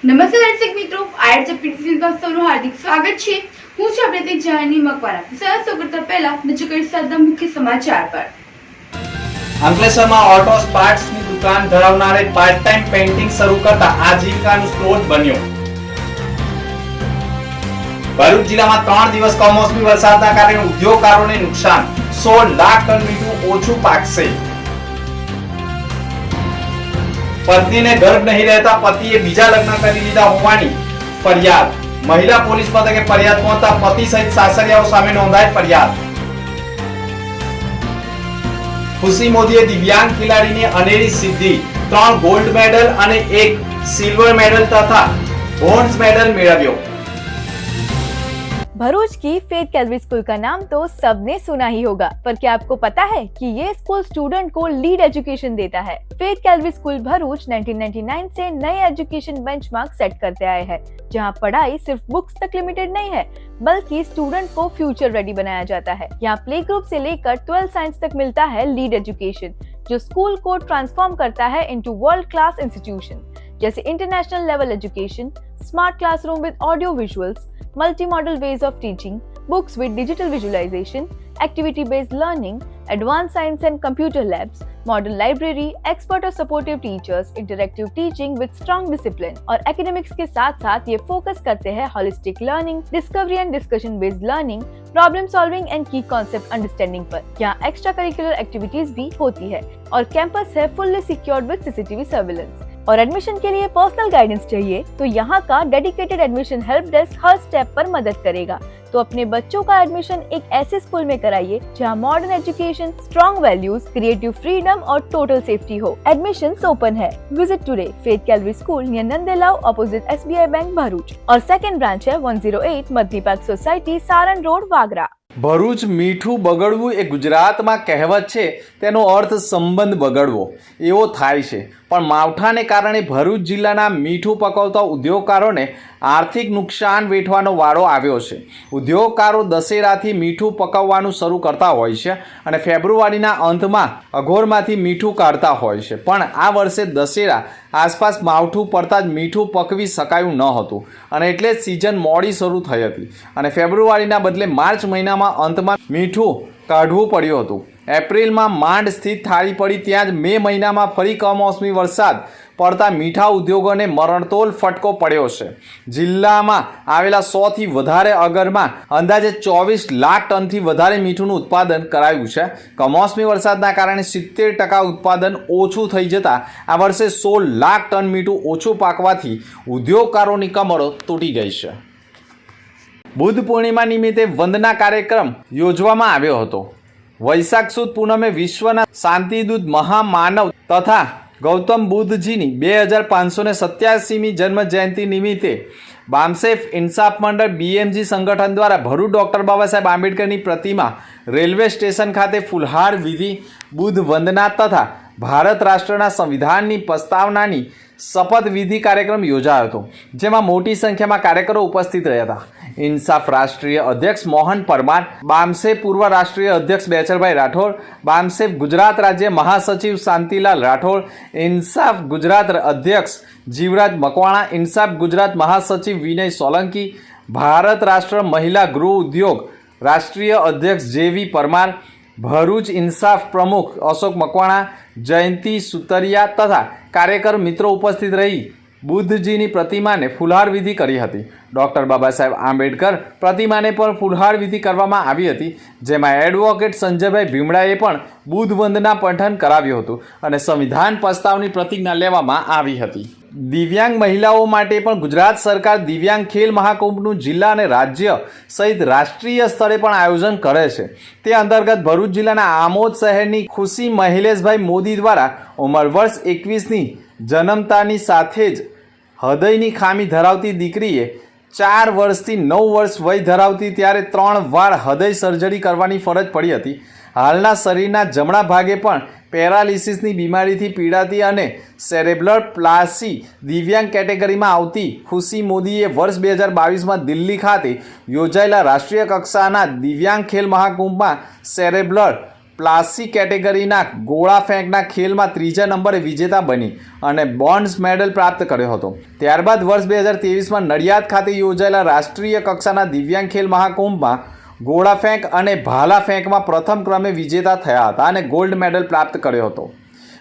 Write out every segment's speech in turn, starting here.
નમસ્તે દર્શક મિત્રો, આયર ચપટી વાસ્તવનું હાર્દિક સ્વાગત છે। હું છું પ્રતિક જાની મકવાણા। સૌ કરતા પહેલા નજર કરીએ આજના મુખ્ય સમાચાર પર। અંકલેશ્વરમાં ઓટો પાર્ટ્સની દુકાન ધરાવનારે પાર્ટ ટાઈમ પેઇન્ટિંગ શરૂ કરતા આજીવિકાનું સ્ત્રોત બન્યો। ભરૂચ જિલ્લામાં 3 દિવસ કમોસમી વરસાદના કારણે ઉદ્યોગકારોને નુકસાન, 16 લાખ ટન મીઠું ઓછું પાકશે। પત્નીને ગર્ભ નહીં રહેતા પતિએ બીજા લગ્ન કરી લીધા હોવાની ફરિયાદ। મહિલા પોલીસ મથકે ફરિયાદ પહોંચતા પતિ સહિત સાસરિયાઓ સામે નોંધાઈ ફરિયાદ। ખુશી મોદીએ દિવ્યાંગ ખેલાડીને અનેરી સિદ્ધિ, 3 ગોલ્ડ મેડલ અને 1 સિલ્વર मेडल तथा ब्रोंज मेडल मेळव्यो। भरूच की फेथ कैलरी स्कूल का नाम तो सबने सुना ही होगा, पर क्या आपको पता है कि ये स्कूल स्टूडेंट को लीड एजुकेशन देता है। फेथ कैलरी स्कूल भरूच 1999 से नए एजुकेशन बेंचमार्क सेट करते आए हैं, जहां पढ़ाई सिर्फ बुक्स तक लिमिटेड नहीं है, बल्कि स्टूडेंट को फ्यूचर रेडी बनाया जाता है। यहाँ प्ले ग्रुप से लेकर 12 साइंस तक मिलता है लीड एजुकेशन, जो स्कूल को ट्रांसफॉर्म करता है इनटू वर्ल्ड क्लास इंस्टीट्यूशन, जैसे international level education, smart classroom with audio visuals, multi-modal ways of teaching, books with digital visualization, activity-based learning, advanced science and computer labs, model library, expert और supportive teachers, interactive teaching with strong discipline। और academics के साथ साथ ये focus करते हैं holistic learning, discovery and discussion based learning, problem solving and की concept understanding पर। यहाँ एक्स्ट्रा करिकुलर एक्टिविटीज भी होती है और कैंपस है fully secured with CCTV surveillance. और एडमिशन के लिए पर्सनल गाइडेंस चाहिए तो यहाँ का डेडिकेटेड एडमिशन हेल्प डेस्क हर स्टेप पर मदद करेगा। तो अपने बच्चों का एडमिशन एक ऐसे स्कूल में कराइए जहाँ modern education, strong values, creative freedom और टोटल सेफ्टी हो। एडमिशंस ओपन है। Visit today Faith Calory school near Nandelav opposite SBI bank Bharuch, और सेकंड ब्रांच है 108 Madani park society Saran road Vagra. Bharuch મીઠું બગડવું એ ગુજરાતમાં કહેવત છે, તેનો અર્થ સંબંધ બગડવો એવો થાય છે, પણ માવઠાને કારણે ભરૂચ જિલ્લાના મીઠું પકવતા ઉદ્યોગકારોને આર્થિક નુકસાન વેઠવાનો વારો આવ્યો છે। ઉદ્યોગકારો દશેરાથી મીઠું પકવવાનું શરૂ કરતા હોય છે અને ફેબ્રુઆરીના અંતમાં અઘોરમાંથી મીઠું કાઢતા હોય છે, પણ આ વર્ષે દશેરા આસપાસ માવઠું પડતા જ મીઠું પકવી શકાયું ન હતું અને એટલે જ સિઝન મોડી શરૂ થઈ હતી અને ફેબ્રુઆરીના બદલે માર્ચ મહિનામાં અંતમાં મીઠું કાઢવું પડ્યું હતું। એપ્રિલમાં માંડ સ્થિત થાળી પડી ત્યાં જ મે મહિનામાં ફરી કમોસમી વરસાદ પડતા મીઠા ઉદ્યોગોને મરણતોલ ફટકો પડ્યો છે। જિલ્લામાં આવેલા 100થી વધારે અગરમાં અંદાજે 24 લાખ ટનથી વધારે મીઠુંનું ઉત્પાદન કરાયું છે। કમોસમી વરસાદના કારણે 70% ઉત્પાદન ઓછું થઈ જતાં આ વર્ષે 16 લાખ ટન મીઠું ઓછું પાકવાથી ઉદ્યોગકારોની કમરો તૂટી ગઈ છે। બુદ્ધ પૂર્ણિમા નિમિત્તે વંદના કાર્યક્રમ યોજવામાં આવ્યો હતો। વૈશાખ સુદ પૂનમે વિશ્વના શાંતિદૂત મહામાનવ તથા ગૌતમ બુદ્ધજીની 2587મી જન્મ જયંતિ નિમિત્તે બામસેફ ઇન્સાફ મંડળ BMG સંગઠન દ્વારા ભરૂચ ડૉક્ટર બાબા સાહેબ આંબેડકરની પ્રતિમા, રેલવે સ્ટેશન ખાતે ફુલહાર વિધિ, બુદ્ધ વંદના તથા ભારત રાષ્ટ્રના સંવિધાનની પ્રસ્તાવનાની શપથવિધિ કાર્યક્રમ યોજાયો હતો, જેમાં મોટી સંખ્યામાં કાર્યકરો ઉપસ્થિત રહ્યા હતા। ઇન્સાફ રાષ્ટ્રીય અધ્યક્ષ મોહન પરમાર, બામસેફ પૂર્વ રાષ્ટ્રીય અધ્યક્ષ બેચરભાઈ રાઠોડ, બામસેફ ગુજરાત રાજ્ય મહાસચિવ શાંતિલાલ રાઠોડ, ઇન્સાફ ગુજરાત અધ્યક્ષ જીવરાજ મકવાણા, ઇન્સાફ ગુજરાત મહાસચિવ વિનય સોલંકી, ભારત રાષ્ટ્ર મહિલા ગૃહ ઉદ્યોગ રાષ્ટ્રીય અધ્યક્ષ JV પરમાર, ભરૂચ ઇન્સાફ પ્રમુખ અશોક મકવાણા, જયંતિ સુતરિયા તથા કાર્યકર મિત્રો ઉપસ્થિત રહી બુદ્ધજીની પ્રતિમાને ફુલહાર વિધિ કરી હતી। ડૉક્ટર બાબા સાહેબ આંબેડકર પ્રતિમાને પણ ફુલહાર વિધિ કરવામાં આવી હતી, જેમાં એડવોકેટ સંજયભાઈ ભીમડાએ પણ બુદ્ધ વંદના પઠન કરાવ્યું હતું અને સંવિધાન પ્રસ્તાવની પ્રતિજ્ઞા લેવામાં આવી હતી। દિવ્યાંગ મહિલાઓ માટે પણ ગુજરાત સરકાર દિવ્યાંગ ખેલ મહાકુંભનું જિલ્લા અને રાજ્ય સહિત રાષ્ટ્રીય સ્તરે પણ આયોજન કરે છે। તે અંતર્ગત ભરૂચ જિલ્લાના આમોદ શહેરની ખુશી મહિલેશભાઈ મોદી દ્વારા ઉંમર વર્ષ 21ની જન્મતાની સાથે જ હૃદયની ખામી ધરાવતી દીકરીએ 4 વર્ષથી 9 વર્ષ વય ધરાવતી ત્યારે 3 વાર હૃદય સર્જરી કરવાની ફરજ પડી હતી। હાલના શરીરના જમણા ભાગે પણ પેરાલિસિસની બીમારીથી પીડાતી અને સેરેબ્રલ પ્લાસી દિવ્યાંગ કેટેગરીમાં આવતી ખુશી મોદીએ વર્ષ 2022માં દિલ્હી ખાતે યોજાયેલા રાષ્ટ્રીય કક્ષાના દિવ્યાંગ ખેલ મહાકુંભમાં સેરેબ્રલ પ્લાસી કેટેગરીના ગોળા ફેંકના ખેલમાં 3જા નંબરે વિજેતા બની અને બ્રોન્ઝ મેડલ પ્રાપ્ત કર્યો હતો. ત્યારબાદ વર્ષ 2023માં નડિયાદ ખાતે યોજાયેલા રાષ્ટ્રીય કક્ષાના દિવ્યાંગ ખેલ મહાકુંભમાં ગોળા ફેંક અને ભાલા ફેંકમાં પ્રથમ ક્રમે વિજેતા થયા હતા અને ગોલ્ડ મેડલ પ્રાપ્ત કર્યો હતો.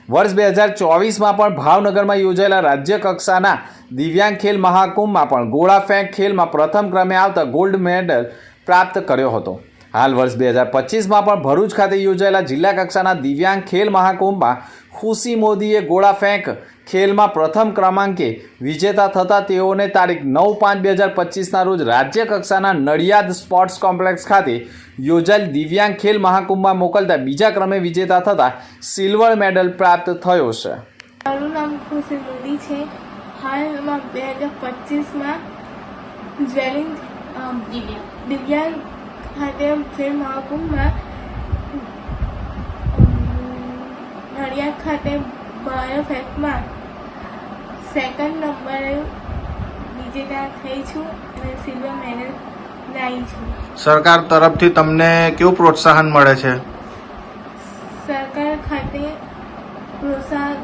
વર્ષ 2024માં પણ ભાવનગરમાં યોજાયેલા રાજ્ય કક્ષાના દિવ્યાંગ ખેલ મહાકુંભમાં પણ ગોળા ફેંક ખેલમાં પ્રથમ ક્રમે આવતા ગોલ્ડ મેડલ પ્રાપ્ત કર્યો હતો. હાલ વર્ષ 2025માં પણ ભરૂચ ખાતે યોજાયેલા જિલ્લા કક્ષાના દિવ્યાંગ ખેલ મહાકુંભમાં ખુશી મોદીએ ગોળા ફેંક ખેલમાં પ્રથમ ક્રમાંકે વિજેતા થતાં તેઓને તારીખ 9/5/2025ના રોજ રાજ્ય કક્ષાના નડિયાદ સ્પોર્ટ્સ કોમ્પ્લેક્સ ખાતે યોજાયેલ દિવ્યાંગ ખેલ મહાકુંભમાં મોકલતા બીજા ક્રમે વિજેતા થતાં સિલ્વર મેડલ પ્રાપ્ત થયો છે. મારું નામ ખુશી મોદી છે. હાલમાં 2025માં દિવ્યાંગ ખાતે ખેલ મહાકુંભમાં નડિયાદ ખાતે ભાલા ફેંકમાં સેકન્ડ નંબરે વિજેતા થઈ છું અને સિલ્વર મેડલ લાવી છું. સરકાર તરફથી તમને કેવું પ્રોત્સાહન મળે છે? સરકાર ખાતે પ્રોત્સાહન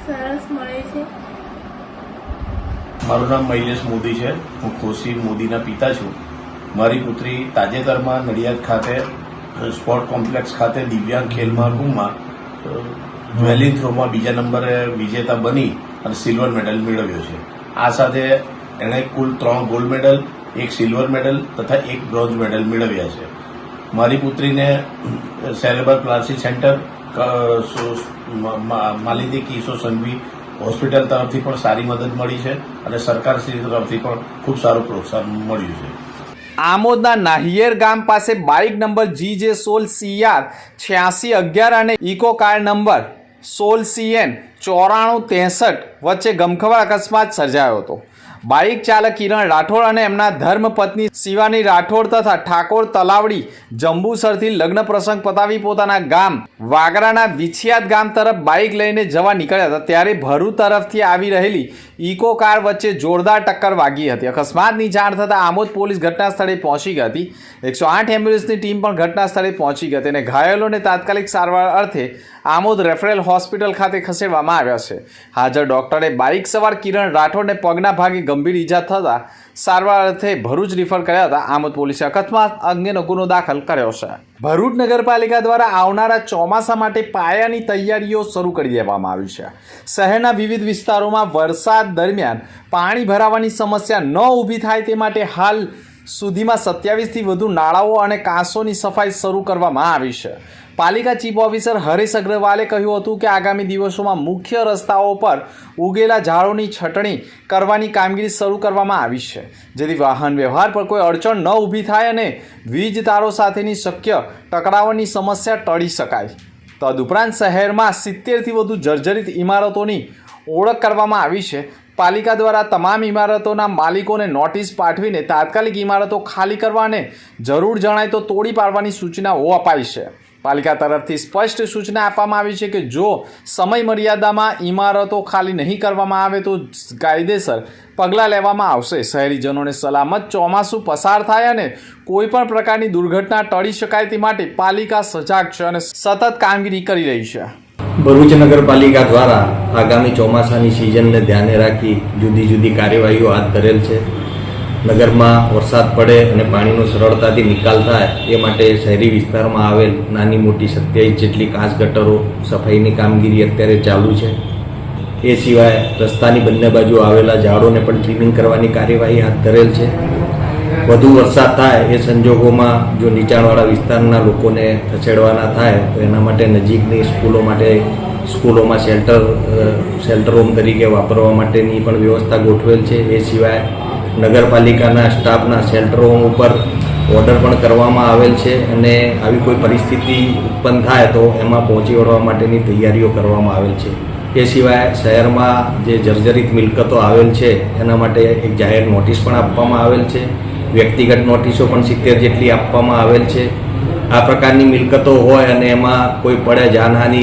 સરસ મળે છે. મારું નામ મહિલેશ મોદી છે. હું ખુશી મોદીના પિતા છું. મારી પુત્રી તાજેતરમાં નડિયાદ ખાતે સ્પોર્ટ કોમ્પ્લેક્સ ખાતે દિવ્યાંગ ખેલ મહાકુંભમાં જ્વેલિંગ થ્રોમાં 2જા નંબરે વિજેતા બની અને સિલ્વર મેડલ મેળવ્યો છે. આ સાથે એણે કુલ 3 ગોલ્ડ મેડલ, 1 સિલ્વર મેડલ તથા 1 બ્રોન્ઝ મેડલ મેળવ્યા છે. મારી પુત્રીને સેરેબ્રલ પાલ્સી સેન્ટર માલિદી કિશો સંઘવી હોસ્પિટલ તરફથી પણ સારી મદદ મળી છે અને સરકારશ્રી તરફથી પણ ખૂબ સારું પ્રોત્સાહન મળ્યું છે. આમોદના નાહિયેર ગામ પાસે બાઇક નંબર GJ16CR 8611 અને ઇકો કાર નંબર 16CN 9463 વચ્ચે ગમખ્વાર અકસ્માત સર્જાયો હતો. બાઇક ચાલક કિરણ રાઠોડ અને એમના ધર્મપત્ની શિવાની રાઠોડ તથા ઠાકોર તલાવડી જંબુસરથી લગ્ન પ્રસંગ પતાવી પોતાના ગામ વાગરાના વિછિયાત ગામ તરફ બાઇક લઈને જવા નીકળ્યા હતા ત્યારે ભરૂચ તરફથી આવી રહેલી ઇકો કાર વચ્ચે જોરદાર ટક્કર વાગી હતી. અકસ્માતની જાણ થતાં આમોદ પોલીસ ઘટના સ્થળે પહોંચી ગઈ હતી. 108 એમ્બ્યુલન્સની ટીમ પણ ઘટના સ્થળે પહોંચી ગઈ હતી અને ઘાયલોને તાત્કાલિક સારવાર અર્થે આમોદ રેફરલ હોસ્પિટલ ખાતે ખસેડવામાં આવ્યા છે. હાજર ડોક્ટરે બાઇક સવાર કિરણ રાઠોડને પગના ભાગે ગંભીર ઈજા થતાં સારવાર અર્થે ભરૂચ રિફર કર્યા હતા. આમોદ પોલીસે અકસ્માત અંગેનો ગુનો દાખલ કર્યો છે. ભરૂચ નગરપાલિકા દ્વારા આવનારા ચોમાસા માટે પાયાની તૈયારીઓ શરૂ કરી દેવામાં આવી છે. શહેરના વિવિધ વિસ્તારોમાં વરસાદ દરમિયાન પાણી ભરાવાની સમસ્યા ન ઊભી થાય તે માટે હાલ સુધીમાં 27થી વધુ નાળાઓ અને કાંસોની સફાઈ શરૂ કરવામાં આવી છે. પાલિકા ચીફ ઓફિસર હરેશ અગ્રવાલે કહ્યું હતું કે આગામી દિવસોમાં મુખ્ય રસ્તાઓ પર ઉગેલા ઝાડોની છટણી કરવાની કામગીરી શરૂ કરવામાં આવી છે જેથી વાહન વ્યવહાર પર કોઈ અડચણ ન ઊભી થાય અને વીજ તારો સાથેની શક્ય ટકરાવની સમસ્યા ટળી શકાય. તદુપરાંત શહેરમાં 70થી વધુ જર્જરિત ઇમારતોની ઓળખ કરવામાં આવી છે. પાલિકા દ્વારા તમામ ઇમારતોના માલિકોને નોટિસ પાઠવીને તાત્કાલિક ઇમારતો ખાલી કરવા અને જરૂર જણાય તો તોડી પાડવાની સૂચનાઓ અપાઈ છે. પાલિકા તરફથી સ્પષ્ટ સૂચના આપવામાં આવી છે કે જો સમય મર્યાદામાં ઇમારતો ખાલી નહીં કરવામાં આવે તો કાયદેસર પગલાં લેવામાં આવશે. શહેરીજનોને સલામત ચોમાસું પસાર થાય અને કોઈપણ પ્રકારની દુર્ઘટના ટળી શકાય તે માટે પાલિકા સજાગ છે અને સતત કામગીરી કરી રહી છે. ભરૂચ નગરપાલિકા દ્વારા આગામી ચોમાસાની સિઝનને ધ્યાને રાખી જુદી જુદી કાર્યવાહીઓ હાથ ધરેલ છે. નગરમાં વરસાદ પડે અને પાણીનો સરળતાથી નિકાલ થાય એ માટે શહેરી વિસ્તારમાં આવેલ નાની મોટી 27 જેટલી કાચ ગટરો સફાઈની કામગીરી અત્યારે ચાલુ છે. એ સિવાય રસ્તાની બંને બાજુ આવેલા ઝાડોને પણ ક્લીનિંગ કરવાની કાર્યવાહી હાથ ધરેલ છે. વધુ વરસાદ થાય એ સંજોગોમાં જો નીચાણવાળા વિસ્તારના લોકોને ખસેડવાના થાય તો એના માટે નજીકની સ્કૂલોમાં શેલ્ટર હોમ તરીકે વાપરવા માટેની પણ વ્યવસ્થા ગોઠવેલ છે. એ સિવાય નગરપાલિકાના સ્ટાફના શેલ્ટર હોમ ઉપર ઓર્ડર પણ કરવામાં આવેલ છે અને આવી કોઈ પરિસ્થિતિ ઉત્પન્ન થાય તો એમાં પહોંચી વળવા માટેની તૈયારીઓ કરવામાં આવેલ છે. એ સિવાય શહેરમાં જે જર્જરિત મિલકતો આવેલ છે એના માટે એક જાહેર નોટિસ પણ આપવામાં આવેલ છે. વ્યક્તિગત નોટિસો પણ 70 જેટલી આપવામાં આવેલ છે. આ પ્રકારની મિલકતો હોય અને એમાં કોઈ પડે જાનહાનિ,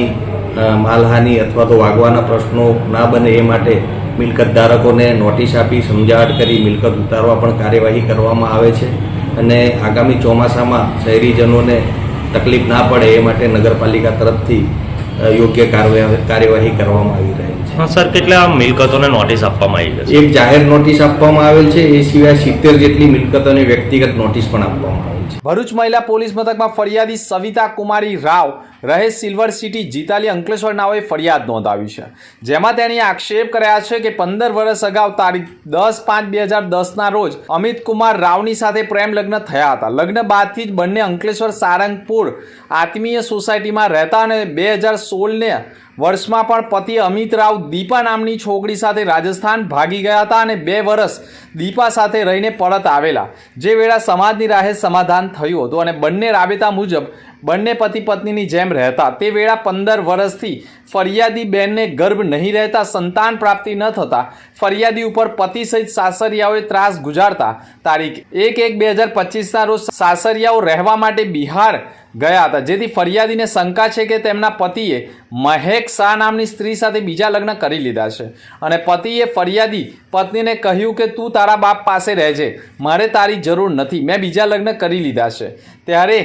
માલહાનિ અથવા તો વાગવાના પ્રશ્નો ના બને એ માટે મિલકત ધારકોને નોટિસ આપી સમજાવટ કરી મિલકત ઉતારવા પણ કાર્યવાહી કરવામાં આવે છે. અને આગામી ચોમાસામાં શહેરીજનોને તકલીફ ના પડે એ માટે નગરપાલિકા તરફથી યોગ્ય કાર્યવાહી કરવામાં આવી રહી છે. હા સર, કેટલા મિલકતોને નોટિસ આપવામાં આવી છે? એક જાહેર નોટિસ આપવામાં આવેલ છે, એ સિવાય 70 જેટલી મિલકતોની વ્યક્તિગત નોટિસ પણ આપવામાં આવેલ છે. ભરૂચ મહિલા પોલીસ મથકમાં ફરિયાદી સવિતા કુમારી રાવ રહે સિલ્વર સિટી જીતાલી અંકલેશ્વર નાઓએ ફરિયાદ નોંધાવી છે, જેમાં તેણે આક્ષેપ કર્યા છે કે 15 વર્ષ અગાઉ તારીખ 10/5/2010ના રોજ અમિત કુમાર રાવની સાથે પ્રેમ લગ્ન થયા હતા. લગ્ન બાદથી જ બંને અંકલેશ્વર સારંગપુર આત્મીય સોસાયટીમાં રહેતા અને 2016ને વર્ષમાં પણ પતિ અમિત રાવ દીપા નામની છોકરી સાથે રાજસ્થાન ભાગી ગયા હતા અને 2 વર્ષ દીપા સાથે રહીને પરત આવેલા, જે વેળા સમાજની રાહે સમાધાન થયું હતું અને બંને રાબેતા મુજબ બંને પતિ પત્નીની જેમ રહેતા. તે વેળા 15 વર્ષથી ફરિયાદી બેનને ગર્ભ નહીં રહેતા સંતાન પ્રાપ્તિ ન થતા ફરિયાદી ઉપર પતિ સહિત સાસરિયાઓએ ત્રાસ ગુજારતા તારીખ 1/1/2025ના રોજ સાસરિયાઓ રહેવા માટે બિહાર ગયા હતા, જેથી ફરિયાદીને શંકા છે કે તેમના પતિએ મહેક શાહ નામની સ્ત્રી સાથે બીજા લગ્ન કરી લીધા છે અને પતિએ ફરિયાદી પત્નીને કહ્યું કે તું તારા બાપ પાસે રહેજે, મારે તારી જરૂર નથી, મેં બીજા લગ્ન કરી લીધા છે, ત્યારે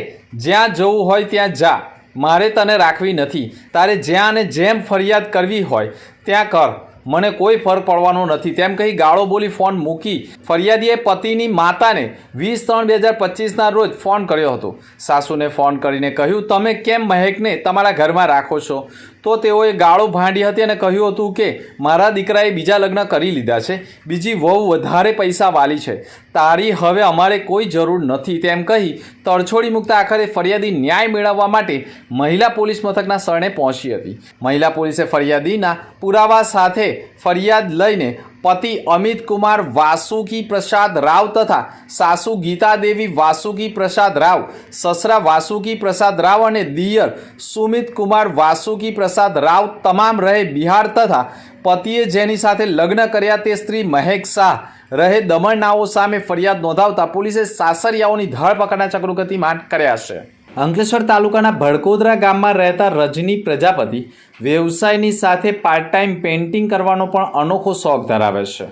જ્યાં જવું હોય ત્યાં જા, મારે તને રાખવી નથી, તારે જ્યાં અને જેમ ફરિયાદ કરવી હોય ત્યાં કર, મને કોઈ ફરક પડવાનો નથી, તેમ કહી ગાળો બોલી ફોન મૂકી ફરિયાદીએ પતિની માતાને 20/3/2025ના રોજ ફોન કર્યો હતો. સાસુને ફોન કરીને કહ્યું તમે કેમ મહેકને તમારા ઘરમાં રાખો છો, તો તેઓએ ગાળો ભાંડી હતી અને કહ્યું હતું કે મારા દીકરાએ બીજા લગ્ન કરી લીધા છે, બીજી વહુ વધારે પૈસા વાલી છે, તારી હવે અમારે કોઈ જરૂર નથી, તેમ કહી તડછોડી મૂકતા આખરે ફરિયાદી ન્યાય મેળવવા માટે મહિલા પોલીસ મથકના શરણે પહોંચી હતી. મહિલા પોલીસે ફરિયાદીના પુરાવા સાથે ફરિયાદ લઈને પતિ અમિત કુમાર વાસુકી પ્રસાદ રાવ તથા સાસુ ગીતા દેવી વાસુકી પ્રસાદ રાવ, સસરા વાસુકી પ્રસાદ રાવ અને દિયર સુમિત કુમાર વાસુકી પ્રસાદ રાવ તમામ રહે બિહાર તથા પતિએ જેની સાથે લગ્ન કર્યા તે સ્ત્રી મહેક શાહ રહે દમણ નાઓ સામે ફરિયાદ નોંધાવતા પોલીસે સાસરિયાઓની ધરપકડના ચક્રો ગતિમાન કર્યા છે. અંકલેશ્વર તાલુકાના ભડકોદરા ગામમાં રહેતા રજની પ્રજાપતિ વ્યવસાયની સાથે પાર્ટ ટાઈમ પેઇન્ટિંગ કરવાનો પણ અનોખો શોખ ધરાવે છે.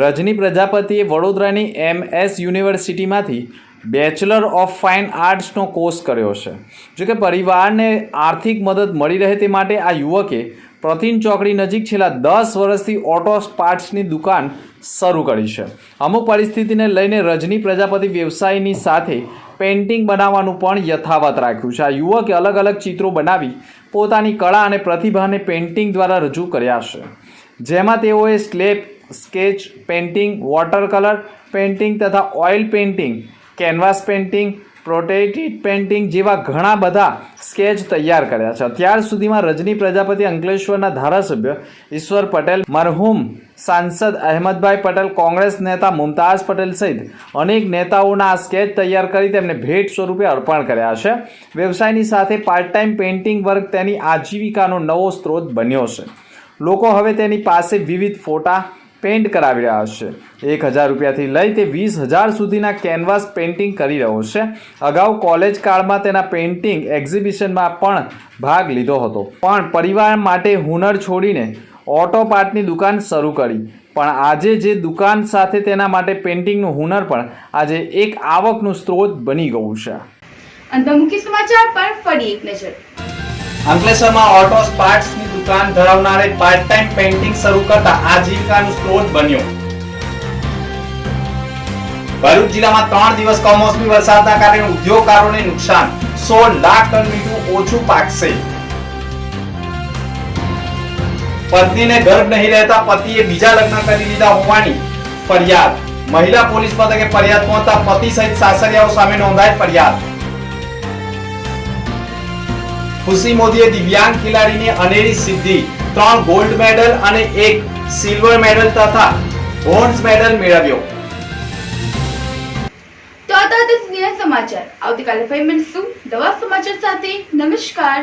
રજની પ્રજાપતિએ વડોદરાની MS યુનિવર્સિટીમાંથી બેચલર ઓફ ફાઇન આર્ટ્સનો કોર્સ કર્યો છે. જોકે પરિવારને આર્થિક મદદ મળી રહે તે માટે આ યુવકે પ્રતિન ચોકડી નજીક છેલ્લા 10 વર્ષથી ઓટો પાર્ટ્સની દુકાન શરૂ કરી છે. અમુક પરિસ્થિતિને લઈને રજની પ્રજાપતિ વ્યવસાયની સાથે પેઇન્ટિંગ બનાવવાનું પણ યથાવત રાખ્યું છે. આ યુવકે અલગ અલગ ચિત્રો બનાવી પોતાની કળા અને પ્રતિભાને પેઇન્ટિંગ દ્વારા રજૂ કર્યા છે, જેમાં તેઓએ slab, sketch painting, water colour painting તથા oil painting, canvas painting, protected painting જેવા ઘણા બધા સ્કેચ તૈયાર કર્યા છે. અત્યાર સુધીમાં રજની પ્રજાપતિ અંકલેશ્વરના ધારાસભ્ય ઈશ્વર પટેલ, મરહુમ સાંસદ અહેમદભાઈ પટેલ, કોંગ્રેસ નેતા મુમતાઝ પટેલ સહિત અનેક નેતાઓના આ સ્કેચ તૈયાર કરી તેમને ભેટ સ્વરૂપે અર્પણ કર્યા છે. વ્યવસાયની સાથે પાર્ટ ટાઈમ પેઇન્ટિંગ વર્ક તેની આજીવિકાનો નવો સ્ત્રોત બન્યો છે. લોકો હવે તેની પાસે વિવિધ ફોટા પેઇન્ટ કરાવી રહ્યા છે. 1000 રૂપિયાથી લઈ તે 20,000 સુધીના કેનવાસ પેઇન્ટિંગ કરી રહ્યો છે. અગાઉ કોલેજ કાળમાં તેના પેઇન્ટિંગ એક્ઝિબિશનમાં પણ ભાગ લીધો હતો, પણ પરિવાર માટે હુનર છોડીને ઓટો પાર્ટની દુકાન શરૂ કરી. પણ આજે જે દુકાન સાથે તેના માટે પેઇન્ટિંગનું હુનર પણ આજે એક આવકનું સ્ત્રોત બની ગયું છે. અંતમાં મુખ્ય સમાચાર પર ફરી એક નજર. અંકલેશ્વરમાં ઓટો પાર્ટ્સની દુકાન ધરાવનારે પાર્ટ ટાઈમ પેઇન્ટિંગ શરૂ કરતા આજીવિકાનું સ્ત્રોત બન્યો. ભરૂચ જિલ્લામાં 3 દિવસ કમોસમી વરસાદના કારણે ઉદ્યોગકારોને નુકસાન, 16 લાખ ટન મીઠું ઓછું પાકશે. પત્નીને ગર્ભ નહીં રહેતા પતિએ બીજા લગ્ન કરી લીધા હોવાની ફરિયાદ. મહિલા પોલીસ મથકે ફરિયાદ પહોંચતા પતિ સહિત સાસરિયાઓ સામે નોંધાઈ ફરિયાદ. ખુશી મોદીએ દિવ્યાંગ ખેલાડીની અનેરી સિદ્ધિ, 3 ગોલ્ડ મેડલ અને 1 સિલ્વર મેડલ તથા બ્રોન્ઝ મેડલ મેળવ્યો. તો આ હતા સમાચાર. આવતીકાલે ફરી મળીશું નવા સમાચાર સાથે. નમસ્કાર.